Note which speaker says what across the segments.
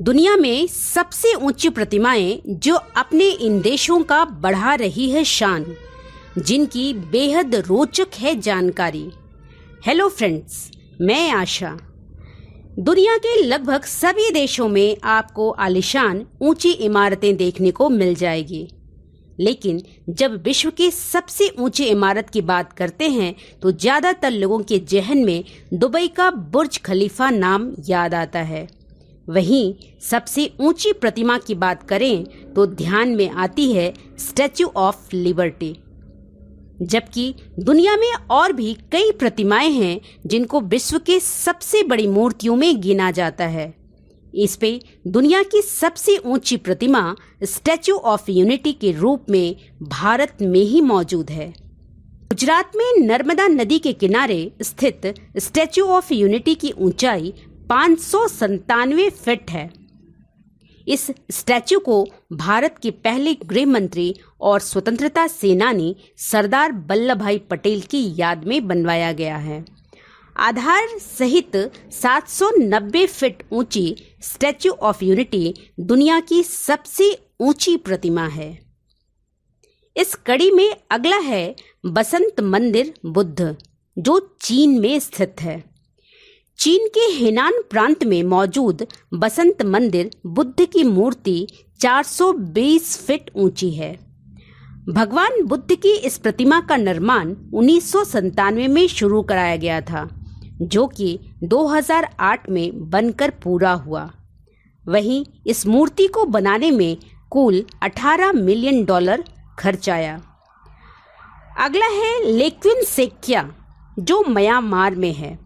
Speaker 1: दुनिया में सबसे ऊंची प्रतिमाएं जो अपने इन देशों का बढ़ा रही है शान, जिनकी बेहद रोचक है जानकारी। हेलो फ्रेंड्स, मैं आशा। दुनिया के लगभग सभी देशों में आपको आलीशान ऊंची इमारतें देखने को मिल जाएगी, लेकिन जब विश्व की सबसे ऊंची इमारत की बात करते हैं तो ज़्यादातर लोगों के जहन में दुबई का बुर्ज खलीफा नाम याद आता है। वहीं सबसे ऊंची प्रतिमा की बात करें तो ध्यान में आती है स्टैच्यू ऑफ लिबर्टी। जबकि दुनिया में और भी कई प्रतिमाएं हैं जिनको विश्व के सबसे बड़ी मूर्तियों में गिना जाता है। इस पे दुनिया की सबसे ऊंची प्रतिमा स्टैच्यू ऑफ यूनिटी के रूप में भारत में ही मौजूद है। गुजरात में नर्मदा नदी के किनारे स्थित स्टैच्यू ऑफ यूनिटी की ऊंचाई 597 फीट है। इस स्टैच्यू को भारत के पहले गृह मंत्री और स्वतंत्रता सेनानी सरदार वल्लभ भाई पटेल की याद में बनवाया गया है। आधार सहित 790 फीट ऊंची स्टैच्यू ऑफ यूनिटी दुनिया की सबसे ऊंची प्रतिमा है। इस कड़ी में अगला है बसंत मंदिर बुद्ध, जो चीन में स्थित है। चीन के हेनान प्रांत में मौजूद बसंत मंदिर बुद्ध की मूर्ति 420 फीट ऊंची है। भगवान बुद्ध की इस प्रतिमा का निर्माण 1997 में शुरू कराया गया था, जो कि 2008 में बनकर पूरा हुआ। वहीं इस मूर्ति को बनाने में कुल $18 मिलियन खर्च आया। अगला है लेक्विन सेक्या, जो म्यांमार में है।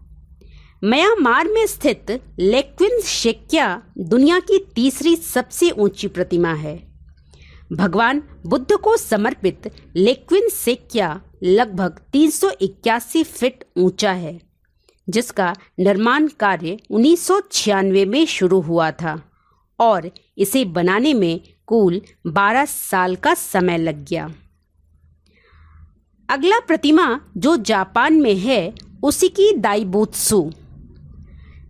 Speaker 1: म्यांमार में स्थित लेक्विन सेक्या दुनिया की तीसरी सबसे ऊंची प्रतिमा है। भगवान बुद्ध को समर्पित लेक्विन सेक्या लगभग 381 फीट ऊंचा है, जिसका निर्माण कार्य 1996 में शुरू हुआ था और इसे बनाने में कुल 12 साल का समय लग गया। अगला प्रतिमा जो जापान में है, उसी की दाइबुत्सु।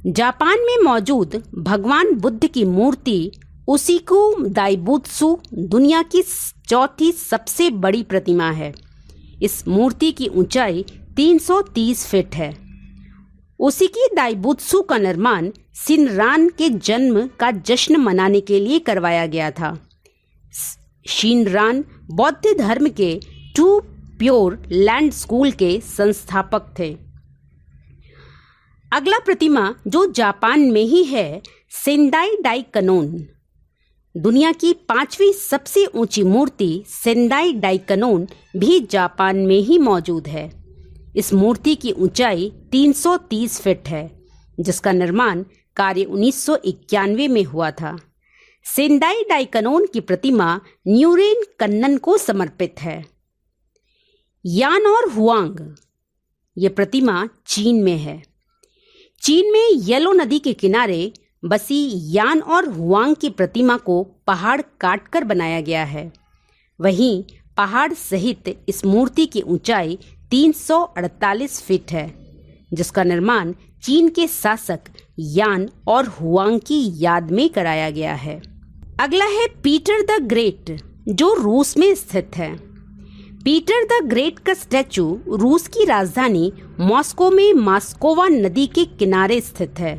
Speaker 1: जापान में मौजूद भगवान बुद्ध की मूर्ति उसिकु दाइबुत्सु दुनिया की चौथी सबसे बड़ी प्रतिमा है। इस मूर्ति की ऊंचाई 330 फीट है। उसिकु दाइबुत्सु का निर्माण शिनरान के जन्म का जश्न मनाने के लिए करवाया गया था। शिनरान बौद्ध धर्म के टू प्योर लैंड स्कूल के संस्थापक थे। अगला प्रतिमा जो जापान में ही है, सेंदाई डाइकनोन। दुनिया की 5वीं सबसे ऊंची मूर्ति सेंदाई डाइकनोन भी जापान में ही मौजूद है। इस मूर्ति की ऊंचाई 330 फीट है, जिसका निर्माण कार्य 1991 में हुआ था। सेंदाई डाइकनोन की प्रतिमा न्यूरेन कन्नन को समर्पित है। यान और हुआंग, ये प्रतिमा चीन में है। चीन में येलो नदी के किनारे बसी यान और हुआंग की प्रतिमा को पहाड़ काटकर बनाया गया है। वहीं पहाड़ सहित इस मूर्ति की ऊंचाई 348 फीट है, जिसका निर्माण चीन के शासक यान और हुआंग की याद में कराया गया है। अगला है पीटर द ग्रेट, जो रूस में स्थित है। पीटर द ग्रेट का स्टैचू रूस की राजधानी मॉस्को में मास्कोवा नदी के किनारे स्थित है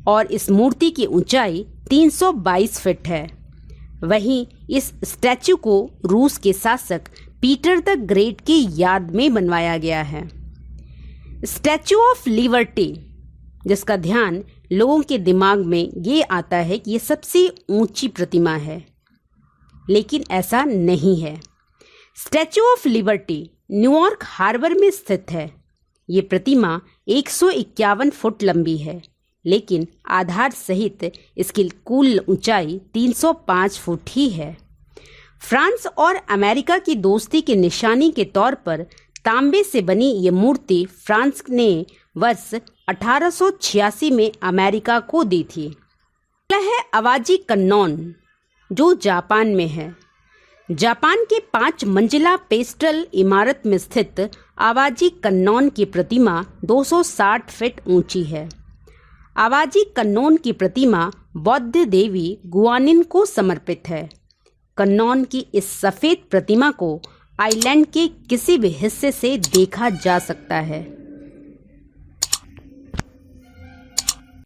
Speaker 1: और इस मूर्ति की ऊंचाई 322 फीट है। वहीं इस स्टैचू को रूस के शासक पीटर द ग्रेट की याद में बनवाया गया है। स्टैचू ऑफ लिबर्टी, जिसका ध्यान लोगों के दिमाग में ये आता है कि ये सबसे ऊंची प्रतिमा है, लेकिन ऐसा नहीं है। Statue of Liberty New York harbour में स्थित है। ये प्रतिमा 151 फुट लंबी है, लेकिन आधार सहित इसकी कुल ऊंचाई 305 फुट ही है। फ्रांस और अमेरिका की दोस्ती की निशानी के तौर पर तांबे से बनी ये मूर्ति फ्रांस ने वर्ष 1886 में अमेरिका को दी थी। यह है अवाजी कन्नौन, जो जापान में है। जापान के 5 मंजिला पेस्टल इमारत में स्थित आवाजी कन्नौन की प्रतिमा 260 फीट ऊंची है। आवाजी कन्नौन की प्रतिमा बौद्ध देवी गुआनिन को समर्पित है। कन्नौन की इस सफ़ेद प्रतिमा को आइलैंड के किसी भी हिस्से से देखा जा सकता है।